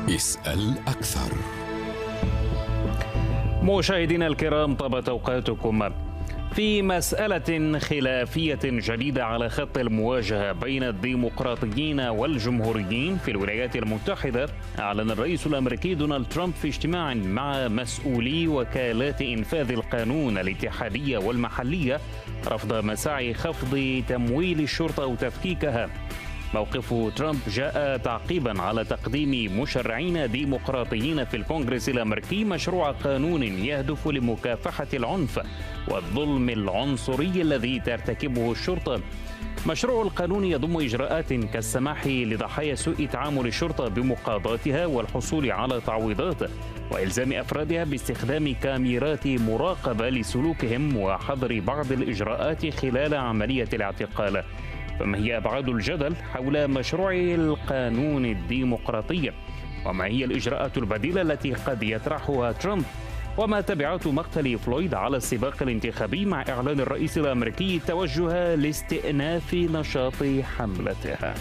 اسأل أكثر. مشاهدينا الكرام، طابت أوقاتكم. في مسألة خلافية جديدة على خط المواجهة بين الديمقراطيين والجمهوريين في الولايات المتحدة، أعلن الرئيس الأمريكي دونالد ترامب في اجتماع مع مسؤولي وكالات إنفاذ القانون الاتحادية والمحلية رفض مساعي خفض تمويل الشرطة وتفكيكها. موقف ترامب جاء تعقيبا على تقديم مشرعين ديمقراطيين في الكونغرس الأمريكي مشروع قانون يهدف لمكافحة العنف والظلم العنصري الذي ترتكبه الشرطة. مشروع القانون يضم إجراءات كالسماح لضحايا سوء تعامل الشرطة بمقاضاتها والحصول على تعويضات، وإلزام أفرادها باستخدام كاميرات مراقبة لسلوكهم وحظر بعض الإجراءات خلال عملية الاعتقال. فما هي أبعاد الجدل حول مشروع القانون الديمقراطي؟ وما هي الإجراءات البديلة التي قد يطرحها ترامب؟ وما تبعات مقتل فلويد على السباق الانتخابي مع إعلان الرئيس الأمريكي توجه لاستئناف نشاط حملتها؟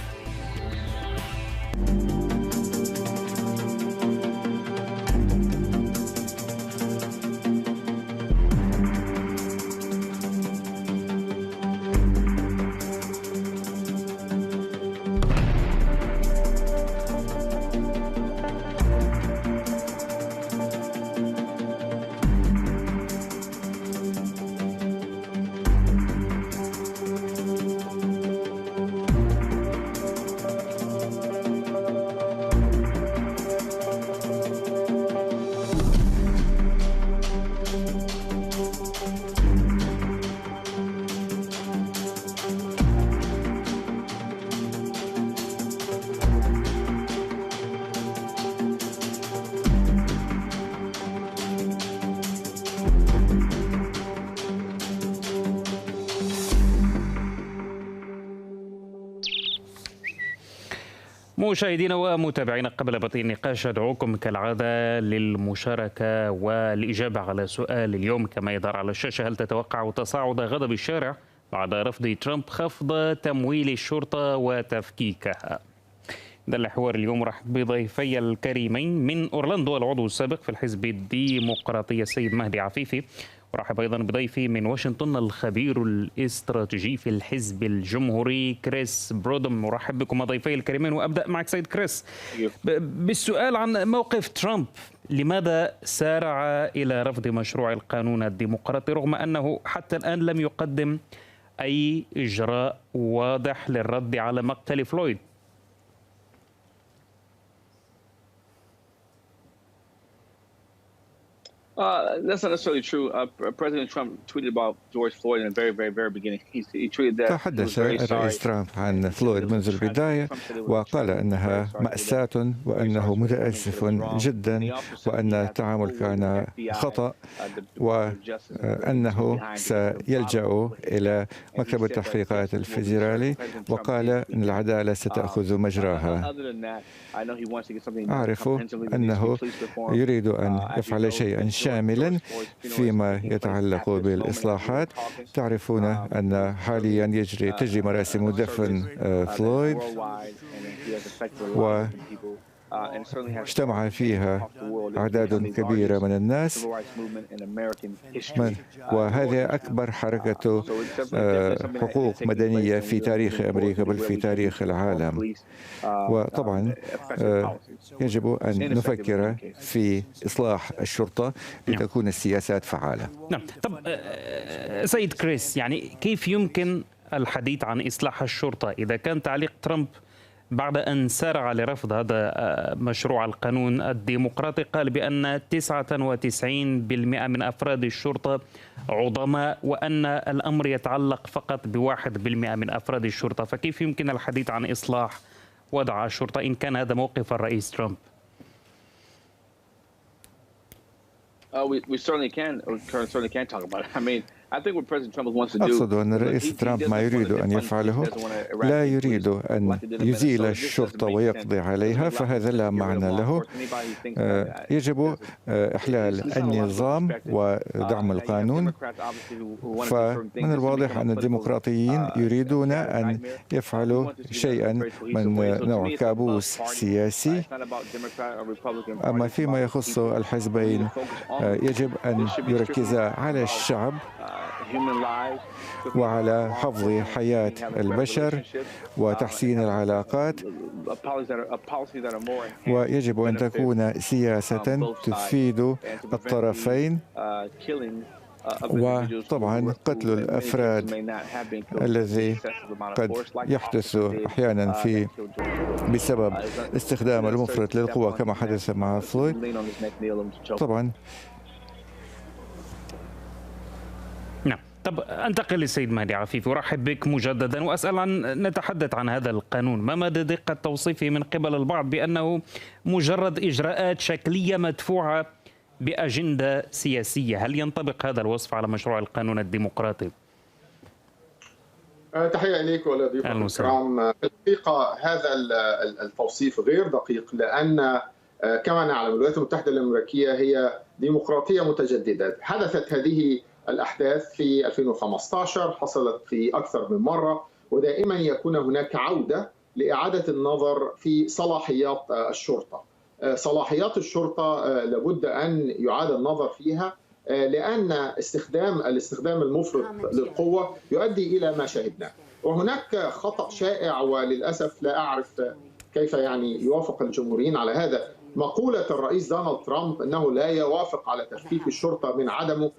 مشاهدينا ومتابعينا، قبل بدء النقاش أدعوكم كالعادة للمشاركة والإجابة على سؤال اليوم كما يظهر على الشاشة: هل تتوقع تصاعد غضب الشارع بعد رفض ترامب خفض تمويل الشرطة وتفكيكها؟ ده الحوار اليوم. رحب بضيفي الكريمين من أورلاندو العضو السابق في الحزب الديمقراطي السيد مهدي عفيفي، ورحب أيضا بضيفي من واشنطن الخبير الاستراتيجي في الحزب الجمهوري كريس برودم. مرحب بكم ضيفي الكريمين، وأبدأ معك سيد كريس بالسؤال عن موقف ترامب. لماذا سارع إلى رفض مشروع القانون الديمقراطي رغم أنه حتى الآن لم يقدم أي إجراء واضح للرد على مقتل فلويد؟ That's not necessarily true. President Trump tweeted about George Floyd in the very beginning. He tweeted that. تحدث الرئيس ترامب عن فلويد منذ البداية وقال أنها مأساة وأنه متأسف جدا وأن التعامل كان خطأ وأنه سيلجأ إلى مكتب التحقيقات الفيدرالي، وقال أن العدالة ستأخذ مجراها. أعرف أنه يريد أن يفعل شيئا شاملا فيما يتعلق بالإصلاحات. تعرفون أن حاليا تجري مراسم دفن فلويد، واجتمع فيها أعداد كبيرة من الناس، وهذه أكبر حركة حقوق مدنية في تاريخ أمريكا بل في تاريخ العالم. وطبعا يجب أن نفكر في إصلاح الشرطة لتكون السياسات فعالة. نعم. طب سيد كريس، يعني كيف يمكن الحديث عن إصلاح الشرطة إذا كان تعليق ترامب بعد أن سارع لرفض هذا مشروع القانون الديمقراطي قال بأن 99% من أفراد الشرطة عظماء وأن الأمر يتعلق فقط ب1% من أفراد الشرطة؟ فكيف يمكن الحديث عن إصلاح وضع الشرطة إن كان هذا موقف الرئيس ترامب؟ We certainly can talk about it. I mean, أقصد أن الرئيس ترامب ما يريد أن يفعله لا يريد أن يزيل الشرطة ويقضي عليها، فهذا لا معنى له. يجب إحلال النظام ودعم القانون. فمن الواضح أن الديمقراطيين يريدون أن يفعلوا شيئا من نوع كابوس سياسي. أما فيما يخص الحزبين يجب أن يركزا على الشعب وعلى حفظ حياة البشر وتحسين العلاقات، ويجب أن تكون سياسة تفيد الطرفين، وطبعا قتل الأفراد الذي قد يحدث أحيانا بسبب استخدام المفرط للقوة كما حدث مع فلويد. طبعا طب أنتقل للسيد مهدي عفيفي، أرحب بك مجددا وأسأل نتحدث عن هذا القانون. ما مدى دقة توصيفه من قبل البعض بأنه مجرد إجراءات شكلية مدفوعة بأجندة سياسية؟ هل ينطبق هذا الوصف على مشروع القانون الديمقراطي؟ تحية إليك ولضيوفك الكرام. الحقيقة هذا التوصيف غير دقيق، لأن كما نعلم الولايات المتحدة الأمريكية هي ديمقراطية متجددة. حدثت هذه الأحداث في 2015، حصلت في أكثر من مرة، ودائما يكون هناك عودة لإعادة النظر في صلاحيات الشرطة. صلاحيات الشرطة لابد أن يعاد النظر فيها، لأن الاستخدام المفرط للقوة يؤدي إلى ما شاهدناه. وهناك خطأ شائع وللأسف لا أعرف كيف يوافق الجمهوريين على هذا. مقولة الرئيس دونالد ترامب أنه لا يوافق على تفكيك الشرطة من عدمه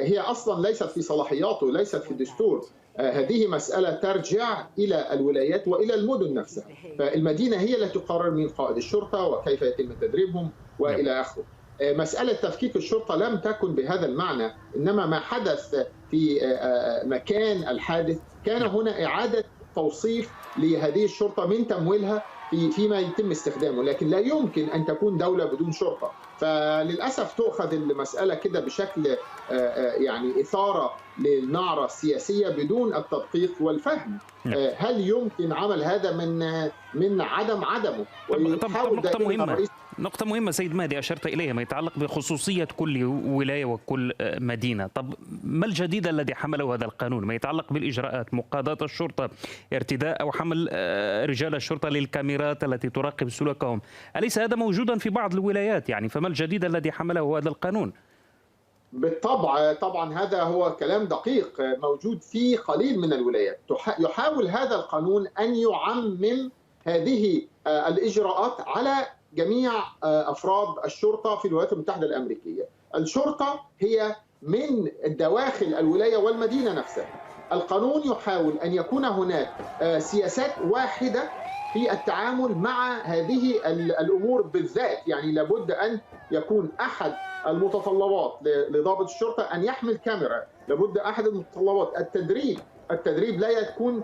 هي أصلا ليست في صلاحياته، ليست في الدستور. هذه مسألة ترجع إلى الولايات وإلى المدن نفسها، فالمدينة هي التي تقرر من قائد الشرطة وكيف يتم تدريبهم وإلى آخره. مسألة تفكيك الشرطة لم تكن بهذا المعنى، إنما ما حدث في مكان الحادث كان هنا إعادة توصيف لهذه الشرطة من تمويلها فيما يتم استخدامه، لكن لا يمكن أن تكون دولة بدون شرطة. فللأسف تؤخذ المسألة كده بشكل إثارة للنعرة السياسية بدون التدقيق والفهم. هل يمكن عمل هذا من عدمه؟ نقطة مهمة سيد مهدي أشرت إليها، ما يتعلق بخصوصية كل ولاية وكل مدينة. طب ما الجديد الذي حمله هذا القانون؟ ما يتعلق بالإجراءات، مقاضاة الشرطة، ارتداء أو حمل رجال الشرطة للكاميرات التي تراقب سلوكهم، أليس هذا موجودا في بعض الولايات؟ فما الجديد الذي حمله هذا القانون؟ بالطبع طبعا هذا هو كلام دقيق موجود في قليل من الولايات. يحاول هذا القانون أن يعمم هذه الإجراءات على جميع أفراد الشرطة في الولايات المتحدة الأمريكية. الشرطة هي من دواخل الولاية والمدينة نفسها. القانون يحاول أن يكون هناك سياسات واحدة في التعامل مع هذه الأمور بالذات. لابد أن يكون أحد المتطلبات لضابط الشرطة أن يحمل كاميرا، لابد أحد المتطلبات التدريب لا يكون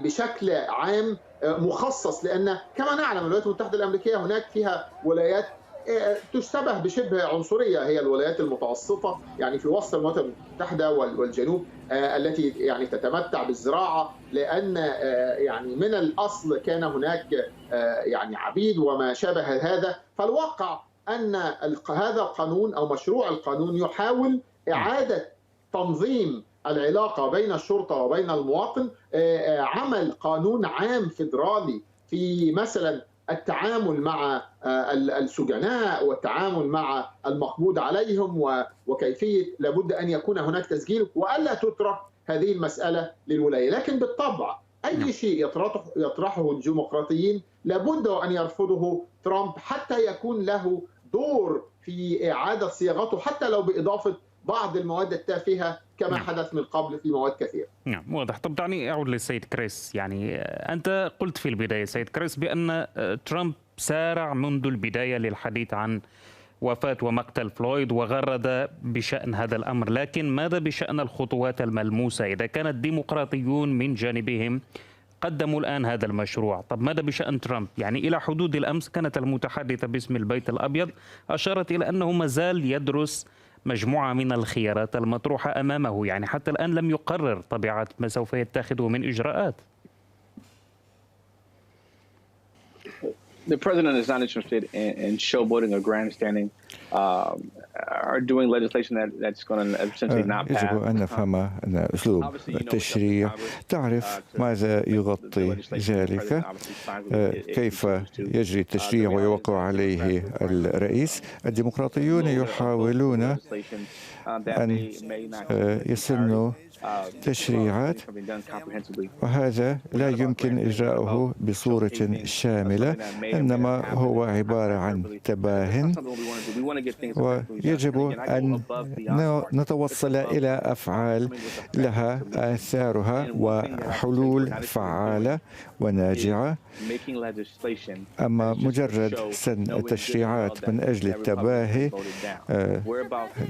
بشكل عام مخصص، لأن كما نعلم الولايات المتحدة الأمريكية هناك فيها ولايات تشتبه بشبه عنصرية، هي الولايات المتوسطة في وسط الولايات المتحدة والجنوب، التي تتمتع بالزراعة، لأن من الأصل كان هناك عبيد وما شابه هذا. فالواقع أن هذا القانون أو مشروع القانون يحاول إعادة تنظيم العلاقة بين الشرطة وبين المواطن، عمل قانون عام فيدرالي في مثلا التعامل مع السجناء والتعامل مع المقبوض عليهم، وكيفية لابد أن يكون هناك تسجيل وألا تترك هذه المسألة للولاية. لكن بالطبع أي شيء يطرحه الديمقراطيين لابد أن يرفضه ترامب حتى يكون له دور في إعادة صياغته، حتى لو بإضافة بعض المواد التافهة كما حدث من قبل في مواد كثيرة. نعم واضح. طب دعني أعود للسيد كريس. أنت قلت في البداية سيد كريس بأن ترامب سارع منذ البداية للحديث عن وفاة ومقتل فلويد وغرد بشأن هذا الأمر، لكن ماذا بشأن الخطوات الملموسة؟ إذا كان الديمقراطيون من جانبهم قدموا الآن هذا المشروع، طب ماذا بشأن ترامب؟ إلى حدود الأمس كانت المتحدثة باسم البيت الأبيض أشارت إلى أنه مازال يدرس مجموعة من الخيارات المطروحة أمامه، يعني حتى الآن لم يقرر طبيعة ما سوف يتخذه من إجراءات. The president is not interested in showboating or grandstanding, or doing legislation that's going to essentially not pass. يجب أن نفهم أن أسلوب التشريع تعرف ماذا يغطي ذلك، كيف يجري التشريع ويوقع عليه الرئيس. الديمقراطيون يحاولون أن يسنوا تشريعات، وهذا لا يمكن إجراؤه بصورة شاملة، إنما هو عبارة عن تباه، ويجب أن نتوصل إلى أفعال لها آثارها وحلول فعالة وناجعة. أما مجرد سن التشريعات من أجل التباهي،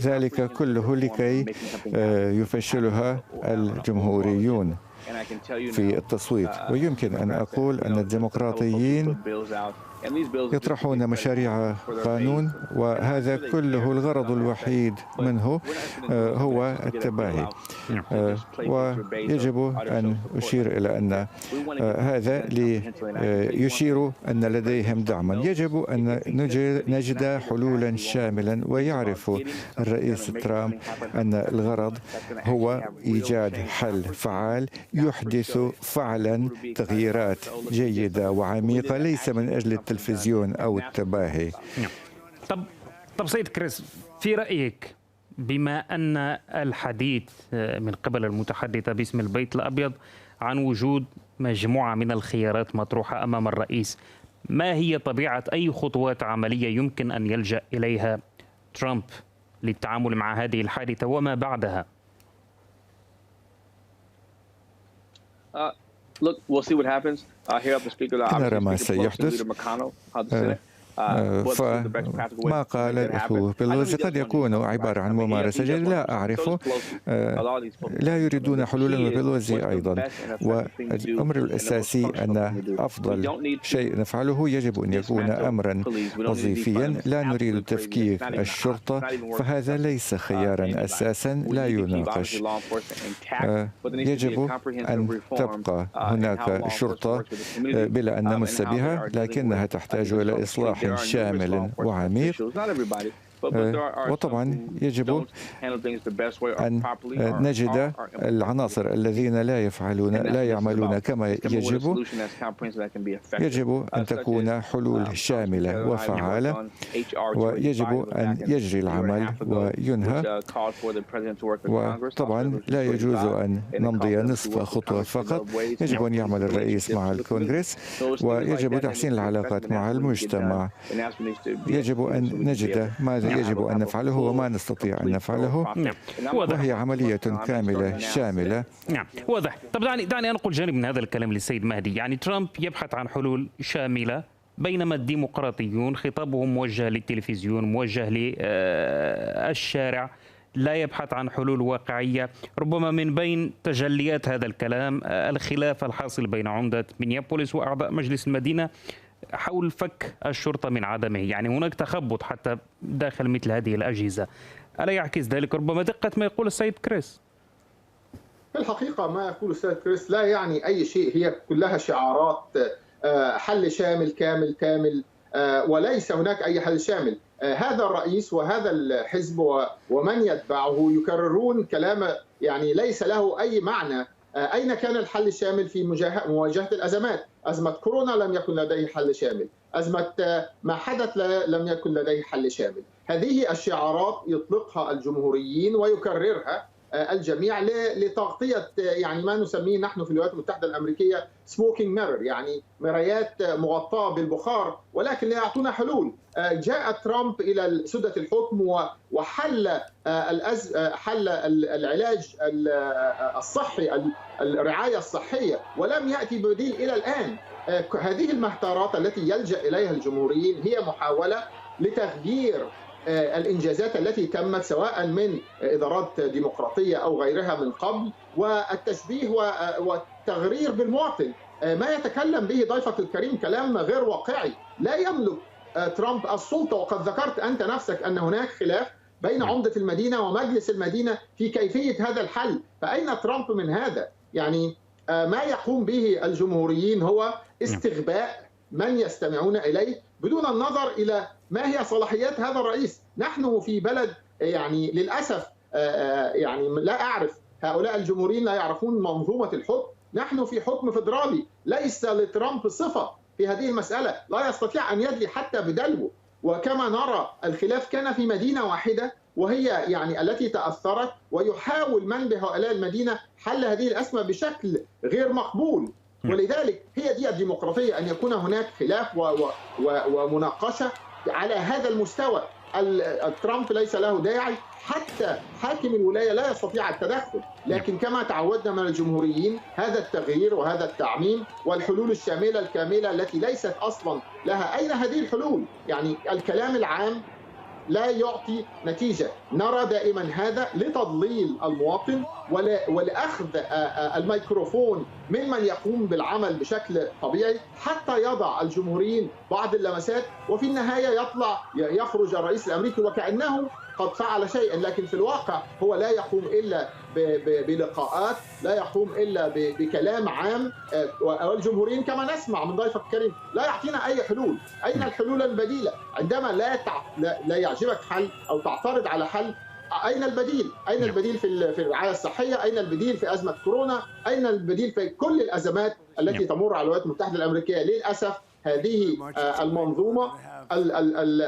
ذلك كله لكي يفشلها الجمهوريون في التصويت. ويمكن أن أقول أن الديمقراطيين يطرحون مشاريع قانون، وهذا كله الغرض الوحيد منه هو التباهي. ويجب أن أشير إلى أن هذا يشير أن لديهم دعما. يجب أن نجد حلولا شاملا، ويعرف الرئيس ترامب أن الغرض هو إيجاد حل فعال يحدث فعلا تغييرات جيدة وعميقة، ليس من أجل التلفزيون أو التباهي. طب سيد كريس، في رأيك بما أن الحديث من قبل المتحدثة باسم البيت الأبيض عن وجود مجموعة من الخيارات مطروحة أمام الرئيس، ما هي طبيعة أي خطوات عملية يمكن أن يلجأ إليها ترامب للتعامل مع هذه الحادثة وما بعدها؟ نرى ما سيحدث. فما قاله بيلوزي قد يكون عبارة عن ممارسة جيدة، لا أعرفه. لا يريدون حلولا، وبيلوزي أيضا. والأمر الأساسي أن أفضل شيء نفعله يجب أن يكون أمرا وظيفيا. لا نريد تفكيك الشرطة، فهذا ليس خيارا أساسا لا يناقش. يجب أن تبقى هناك شرطة بلا أن نمس بها، لكنها تحتاج إلى إصلاح شامل وعميق. وطبعا يجب أن نجد العناصر الذين لا يعملون كما يجب. يجب أن تكون حلول شاملة وفعالة، ويجب أن يجري العمل وينهى. وطبعا لا يجوز أن نمضي نصف خطوة فقط. يجب أن يعمل الرئيس مع الكونغرس، ويجب تحسين العلاقات مع المجتمع. يجب أن نجد ماذا يجب أن نفعله وما نستطيع أن نفعله، وهي عملية كاملة شاملة. نعم، واضح. طب دعني أنقل جانب من هذا الكلام للسيد مهدي. يعني ترامب يبحث عن حلول شاملة، بينما الديمقراطيون خطابهم موجه للتلفزيون، موجه للشارع، لا يبحث عن حلول واقعية. ربما من بين تجليات هذا الكلام الخلاف الحاصل بين عمدة مينيابوليس وأعضاء مجلس المدينة حول فك الشرطة من عدمه. يعني هناك تخبط حتى داخل مثل هذه الأجهزة. ألا يعكس ذلك ربما دقة ما يقول السيد كريس؟ في الحقيقة ما يقول السيد كريس لا يعني أي شيء، هي كلها شعارات حل شامل كامل، وليس هناك أي حل شامل. هذا الرئيس وهذا الحزب ومن يتبعه يكررون كلام يعني ليس له أي معنى. أين كان الحل الشامل في مواجهة الأزمات؟ أزمة كورونا لم يكن لديه حل شامل، أزمة ما حدث لم يكن لديه حل شامل. هذه الشعارات يطلقها الجمهوريين ويكررها الجميع لتغطية يعني ما نسميه نحن في الولايات المتحدة الأمريكية smoking mirror، يعني مرايات مغطاة بالبخار، ولكن لا يعطونا حلول. جاء ترامب إلى سدة الحكم وحل حل العلاج الصحي، الرعاية الصحية، ولم يأتي بديل إلى الآن. هذه المهترات التي يلجأ إليها الجمهوريين هي محاولة لتغيير الإنجازات التي تمت سواء من إدارات ديمقراطية أو غيرها من قبل، والتشبيه والتغرير بالمواطن. ما يتكلم به ضيفك الكريم كلام غير واقعي. لا يملك ترامب السلطة، وقد ذكرت أنت نفسك أن هناك خلاف بين عمدة المدينة ومجلس المدينة في كيفية هذا الحل. فأين ترامب من هذا؟ يعني ما يقوم به الجمهوريين هو استغباء من يستمعون إليه بدون النظر إلى ما هي صلاحيات هذا الرئيس. نحن في بلد يعني للأسف يعني لا أعرف، هؤلاء الجمهوريين لا يعرفون منظومة الحكم. نحن في حكم فيدرالي، ليس لترامب صفة في هذه المسألة، لا يستطيع أن يدلي حتى بدلو. وكما نرى الخلاف كان في مدينة واحدة وهي يعني التي تأثرت، ويحاول من بهؤلاء المدينة حل هذه الأزمة بشكل غير مقبول. ولذلك هي دي الديمقراطية، أن يكون هناك خلاف ومناقشة على هذا المستوى. ترامب ليس له داعي، حتى حاكم الولاية لا يستطيع التدخل. لكن كما تعودنا من الجمهوريين هذا التغيير وهذا التعميم والحلول الشاملة الكاملة التي ليست أصلا لها. أين هذه الحلول؟ يعني الكلام العام لا يعطي نتيجة. نرى دائما هذا لتضليل المواطن ولأخذ الميكروفون ممن يقوم بالعمل بشكل طبيعي، حتى يضع الجمهوريين بعض اللمسات، وفي النهاية يخرج الرئيس الأمريكي وكأنه قد فعل شيئا، لكن في الواقع هو لا يقوم إلا بلقاءات، لا يقوم إلا بكلام عام. والجمهوريين كما نسمع من ضيفك الكريم لا يعطينا أي حلول. أين الحلول البديلة؟ عندما لا يعجبك حل أو تعترض على حل، أين البديل؟ أين البديل في الرعاية الصحية؟ أين البديل في أزمة كورونا؟ أين البديل في كل الأزمات التي تمر على الولايات المتحدة الأمريكية؟ للأسف هذه المنظومة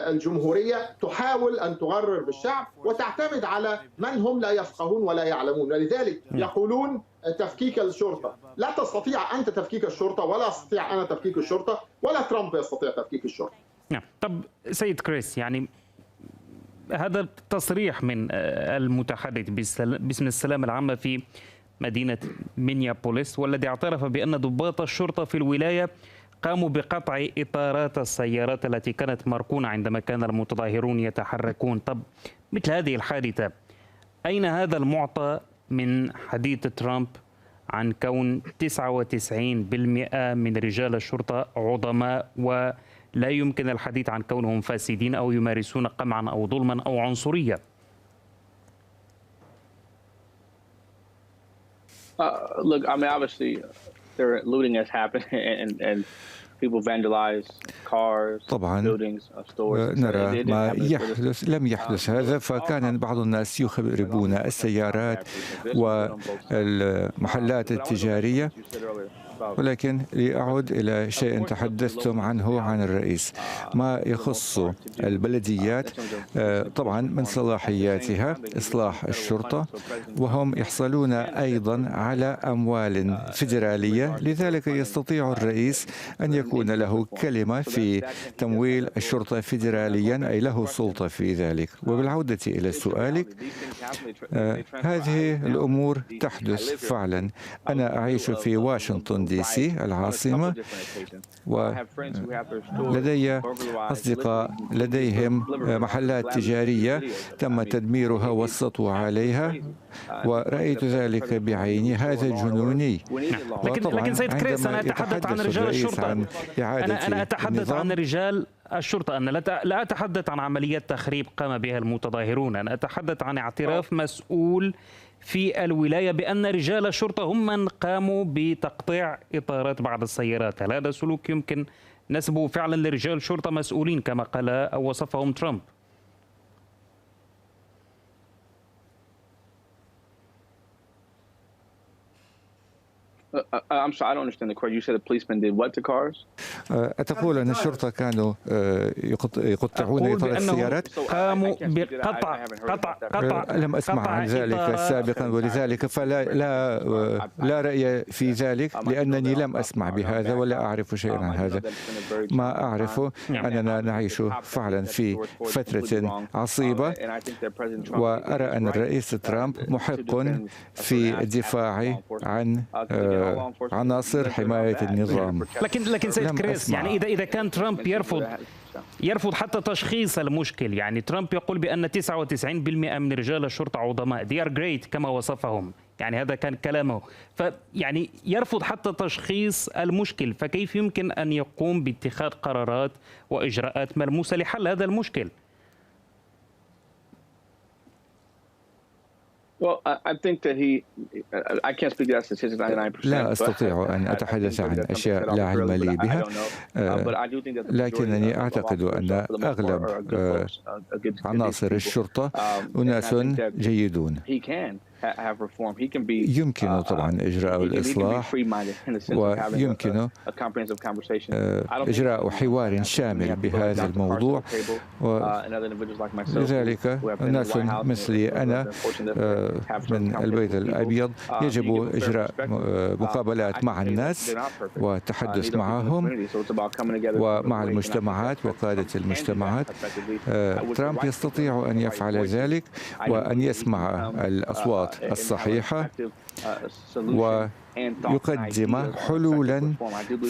الجمهورية تحاول أن تغرر بالشعب وتعتمد على من هم لا يفقهون ولا يعلمون. ولذلك يقولون تفكيك الشرطة. لا تستطيع أنت تفكيك الشرطة، ولا أستطيع أنا تفكيك الشرطة، ولا ترامب يستطيع تفكيك الشرطة. طب سيد كريس، يعني هذا تصريح من المتحدث باسم السلامة العامة في مدينة مينيابوليس، والذي اعترف بأن ضباط الشرطة في الولاية قاموا بقطع إطارات السيارات التي كانت مركونة عندما كان المتظاهرون يتحركون. طب مثل هذه الحادثة، أين هذا المعطى من حديث ترامب عن كون 99% من رجال الشرطة عظماء ولا يمكن الحديث عن كونهم فاسدين أو يمارسون قمعا أو ظلما أو عنصرية؟ Look, I mean, obviously, looting has happened, and people vandalize cars, buildings, stores. نرى ما يحدث. لم يحدث هذا، فكان بعض الناس يخربون السيارات والمحلات التجارية. ولكن لأعود إلى شيء تحدثتم عنه عن الرئيس، ما يخص البلديات. طبعا من صلاحياتها إصلاح الشرطة، وهم يحصلون أيضا على أموال فيدرالية، لذلك يستطيع الرئيس أن يكون له كلمة في تمويل الشرطة فيدراليا، أي له سلطة في ذلك. وبالعودة إلى سؤالك، هذه الأمور تحدث فعلا. أنا أعيش في واشنطن دي سي العاصمة، ولدي أصدقاء لديهم محلات تجارية تم تدميرها والسطو عليها، ورأيت ذلك بعيني. هذا جنوني. لكن سيد كريس، أنا أتحدث عن رجال الشرطة. أنا أتحدث عن رجال الشرطة. أنا لا أتحدث عن عمليات تخريب قام بها المتظاهرون. أنا أتحدث عن اعتراف مسؤول في الولاية بأن رجال الشرطة هم من قاموا بتقطيع إطارات بعض السيارات. هل هذا سلوك يمكن نسبه فعلا لرجال شرطة مسؤولين كما قال أو وصفهم ترامب؟ I'm sorry, I don't understand the question. You said the policemen did what to cars? أتقول أن الشرطة كانوا يقطعون إطار السيارات؟ قاموا بقطع لم أسمع عن ذلك سابقا، ولذلك فلا لا رأي في ذلك، لأنني لم أسمع بهذا ولا أعرف شيئا عن هذا. ما أعرفه أننا نعيش فعلا في فترة عصيبة، وأرى أن الرئيس ترامب محق في الدفاع عن عناصر حماية النظام. لكن سيد كريس، يعني إذا كان ترامب يرفض حتى تشخيص المشكل، يعني ترامب يقول بأن 99% من رجال الشرطة عظماء، they are great كما وصفهم، يعني هذا كان كلامه، فيعني يرفض حتى تشخيص المشكل، فكيف يمكن أن يقوم باتخاذ قرارات وإجراءات ملموسة لحل هذا المشكل؟ لا أستطيع أن أتحدث عن أشياء لا علم لي بها، لكنني أعتقد أن أغلب عناصر الشرطة أناس جيدون. يمكن طبعا إجراء الإصلاح، ويمكن إجراء حوار شامل بهذا الموضوع، ولذلك ناس مثلي أنا من البيت الأبيض يجب إجراء مقابلات مع الناس والتحدث معهم ومع المجتمعات وقادة المجتمعات. ترامب يستطيع أن يفعل ذلك وأن يسمع الأصوات الصحيحة ويقدم حلولا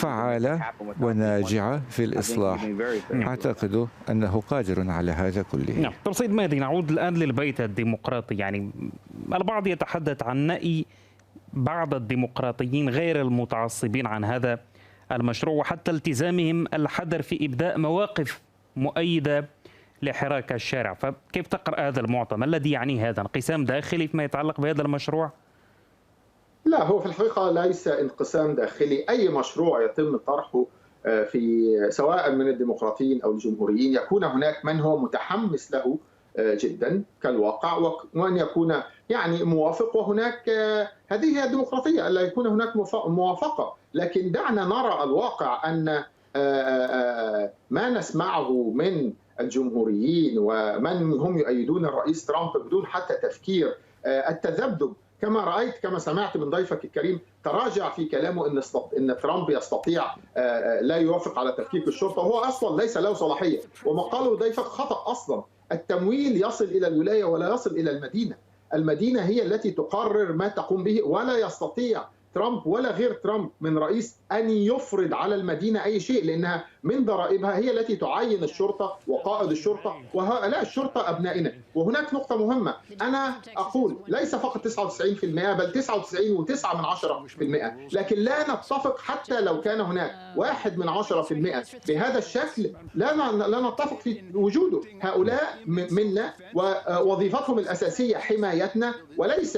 فعالة وناجعة في الإصلاح. أعتقد أنه قادر على هذا كله. نعم. طب سيد مهدي، نعود الآن للبيت الديمقراطي. يعني البعض يتحدث عن نأي بعض الديمقراطيين غير المتعصبين عن هذا المشروع، وحتى التزامهم الحذر في إبداء مواقف مؤيدة لحراك الشارع. فكيف تقرأ هذا المعطى؟ ما الذي يعني هذا؟ انقسام داخلي فيما يتعلق بهذا المشروع؟ لا، هو في الحقيقة ليس انقسام داخلي. أي مشروع يتم طرحه في سواء من الديمقراطيين أو الجمهوريين يكون هناك من هو متحمس له جدا كالواقع، وأن يكون يعني موافق، وهناك هذه هي الديمقراطية، ألا يكون هناك موافقة. لكن دعنا نرى الواقع أن ما نسمعه من الجمهوريين ومن هم يؤيدون الرئيس ترامب بدون حتى تفكير، التذبذب كما رأيت، كما سمعت من ضيفك الكريم، تراجع في كلامه ان ترامب يستطيع لا يوافق على تفكيك الشرطة، وهو اصلا ليس له صلاحية. وما قاله ضيفك خطأ اصلا. التمويل يصل الى الولاية ولا يصل الى المدينة. المدينة هي التي تقرر ما تقوم به، ولا يستطيع ترامب ولا غير ترامب من رئيس أن يفرض على المدينة أي شيء، لأنها من ضرائبها هي التي تعين الشرطة وقائد الشرطة، وهؤلاء الشرطة أبنائنا. وهناك نقطة مهمة، أنا أقول ليس فقط 99% بل 99.9%، لكن لا نتفق حتى لو كان هناك 1/10% بهذا الشكل، لا نتفق في وجوده. هؤلاء منا ووظيفتهم الأساسية حمايتنا، وليس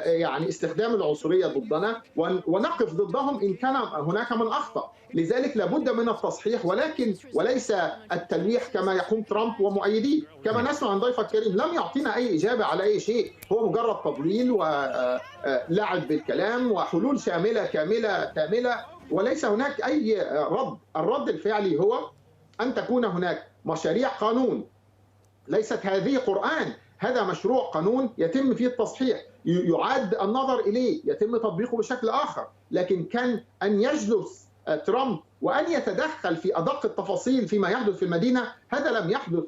يعني استخدام العنصرية ضدنا، ونقف ضدهم إن كان هناك من أخطأ. لذلك لابد من التصحيح، وليس التلويح كما يقوم ترامب ومؤيديه. كما نسمع عن ضيفك الكريم لم يعطينا أي إجابة على أي شيء، هو مجرد تضليل ولعب بالكلام وحلول شاملة كاملة، وليس هناك أي رد. الرد الفعلي هو أن تكون هناك مشاريع قانون، ليست هذه قرآن، هذا مشروع قانون يتم فيه التصحيح، يعاد النظر إليه، يتم تطبيقه بشكل آخر. لكن كان أن يجلس ترامب وأن يتدخل في أدق التفاصيل فيما يحدث في المدينة، هذا لم يحدث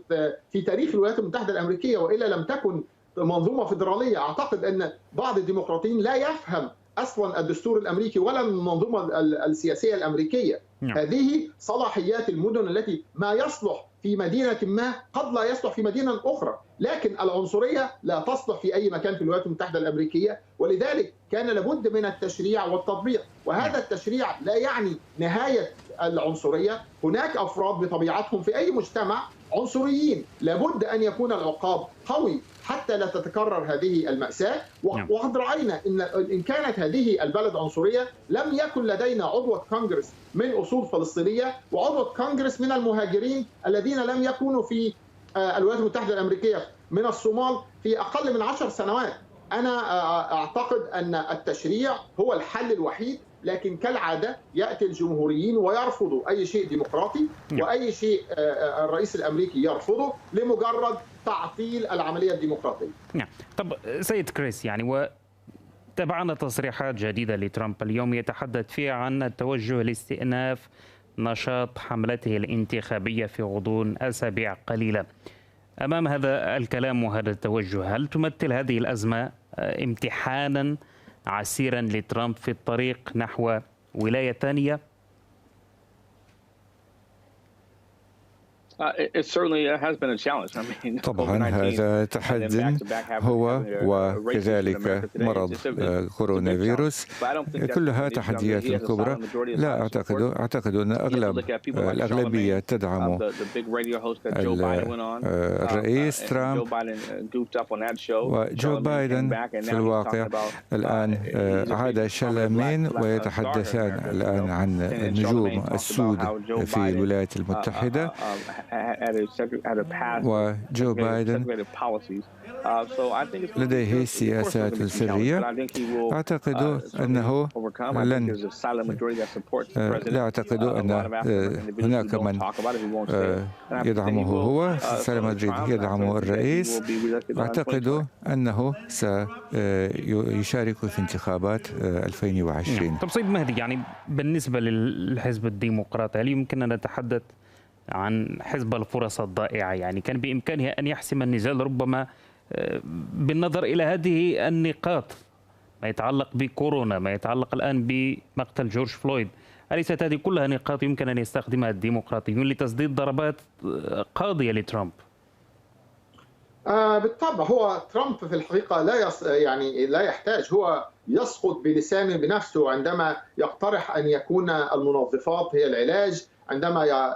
في تاريخ الولايات المتحدة الأمريكية، وإلا لم تكن منظومة فيدرالية. أعتقد أن بعض الديمقراطيين لا يفهم أصلا الدستور الأمريكي ولا المنظومة السياسية الأمريكية. هذه صلاحيات المدن التي ما يصلح في مدينة ما قد لا يصلح في مدينة أخرى، لكن العنصرية لا تصلح في أي مكان في الولايات المتحدة الأمريكية، ولذلك كان لابد من التشريع والتطبيق. وهذا التشريع لا يعني نهاية العنصرية. هناك أفراد بطبيعتهم في أي مجتمع عنصريين، لابد أن يكون العقاب قوي حتى لا تتكرر هذه المأساة. وقد رأينا إن كانت هذه البلد عنصرية لم يكن لدينا عضوة كونغرس من أصول فلسطينية وعضوة كونغرس من المهاجرين الذين لم يكونوا في الولايات المتحدة الأمريكية من الصومال في أقل من 10 سنوات. أنا أعتقد أن التشريع هو الحل الوحيد، لكن كالعادة يأتي الجمهوريين ويرفضوا أي شيء ديمقراطي، وأي شيء الرئيس الأمريكي يرفضه لمجرد تعطيل العملية الديمقراطية. نعم. طب سيد كريس، يعني وتابعنا تصريحات جديدة لترامب اليوم يتحدث فيها عن التوجه لاستئناف نشاط حملته الانتخابية في غضون أسابيع قليلة. أمام هذا الكلام وهذا التوجه، هل تمثل هذه الأزمة امتحانا عسيرا لترامب في الطريق نحو ولاية ثانية؟ طبعا هذا تحدي هو وكذلك مرض كورونا فيروس، كلها تحديات كبرى. لا أعتقد أن الأغلبية تدعم الرئيس ترامب، وجو بايدن في الواقع الآن عاد شلمين ويتحدثان الآن عن النجوم السود في الولايات المتحدة، وجو بايدن لديه سياسات سرية. أعتقد أنه لا أعتقد أن هناك من يدعمه هو. سالم مدريد يدعم الرئيس. أعتقد أنه سيشارك في انتخابات 2020. طب سيد مهدي، يعني بالنسبة للحزب الديمقراطي هل يمكن أن نتحدث عن حزب الفرص الضائعة؟ يعني كان بإمكانه أن يحسم النزال ربما بالنظر إلى هذه النقاط، ما يتعلق بكورونا، ما يتعلق الآن بمقتل جورج فلويد. أليست هذه كلها نقاط يمكن أن يستخدمها الديمقراطيون لتسديد ضربات قاضية لترامب؟ بالطبع هو ترامب في الحقيقة لا يحتاج، هو يسقط بلسانه بنفسه عندما يقترح أن يكون المنظفات هي العلاج، عندما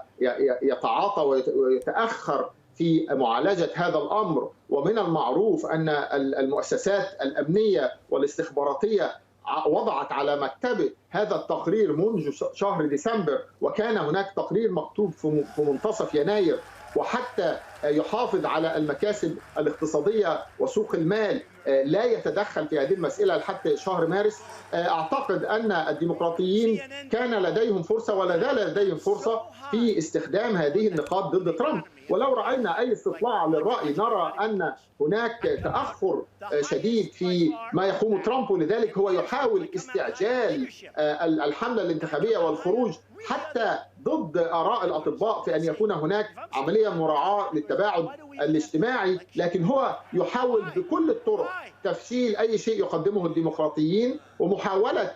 يتعاطى ويتأخر في معالجة هذا الأمر. ومن المعروف أن المؤسسات الأمنية والاستخباراتية وضعت على مكتبه هذا التقرير منذ شهر ديسمبر، وكان هناك تقرير مكتوب في منتصف يناير، وحتى يحافظ كان المكاسب الاقتصادية وسوق المال لا يتدخل في هذه المسألة حتى شهر مارس. أعتقد أن الديمقراطيين كان لديهم فرصة ولا زال لديهم فرصة في استخدام هذه النقاط ضد ترامب. ولو رأينا أي استطلاع للرأي نرى أن هناك تأخر شديد في ما يقوم ترامب، ولذلك هو يحاول استعجال الحملة الانتخابية والخروج حتى ضد آراء الأطباء في أن يكون هناك عملية مراعاة للتباعد الاجتماعي، لكن هو يحاول بكل الطرق تفشيل أي شيء يقدمه الديمقراطيين، ومحاولة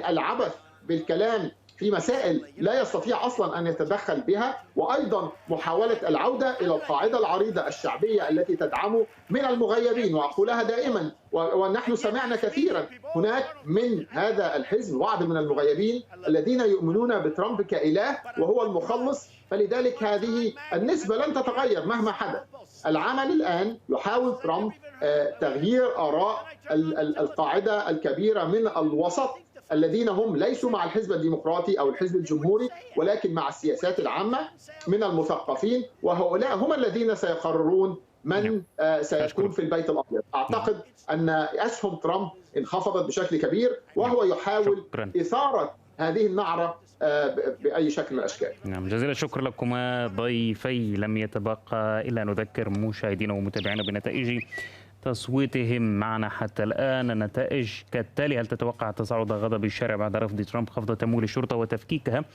العبث بالكلام في مسائل لا يستطيع أصلا أن يتدخل بها، وأيضا محاولة العودة إلى القاعدة العريضة الشعبية التي تدعمه من المغيبين. وأقولها دائما، ونحن سمعنا كثيرا هناك من هذا الحزب بعض من المغيبين الذين يؤمنون بترامب كإله وهو المخلص، فلذلك هذه النسبة لن تتغير مهما حدث. العمل الآن يحاول ترامب تغيير آراء القاعدة الكبيرة من الوسط الذين هم ليسوا مع الحزب الديمقراطي أو الحزب الجمهوري، ولكن مع السياسات العامة من المثقفين، وهؤلاء هم الذين سيقررون من سيكون في البيت الأبيض. أعتقد أن أسهم ترامب انخفضت بشكل كبير، وهو يحاول إثارة هذه النعرة بأي شكل من الأشكال. نعم، جزيل الشكر لكما ضيفي. لم يتبقى إلا نذكر مشاهدينا ومتابعينا بنتائج تصويتهم معنا حتى الآن. النتائج كالتالي: هل تتوقع تصاعد غضب الشارع بعد رفض ترامب خفض تمويل الشرطة وتفكيكها؟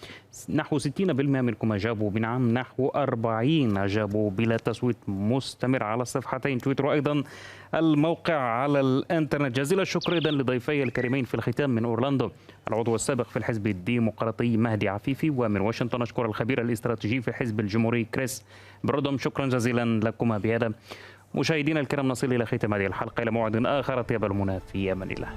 نحو 60% منكم أجابوا بنعم، نحو 40 أجابوا بلا. تصويت مستمر على الصفحتين تويتر وأيضا الموقع على الإنترنت. جزيل الشكر إذن لضيفي الكريمين. في الختام من أورلاندو العضو السابق في الحزب الديمقراطي مهدي عفيفي، ومن واشنطن أشكر الخبير الاستراتيجي في الحزب الجمهوري كريس برودوم. شكرا جزيلا لكما بهذا. مشاهدينا الكرام، نصل إلى ختام هذه الحلقة، إلى موعد آخر. طيب المنى، في أمان الله.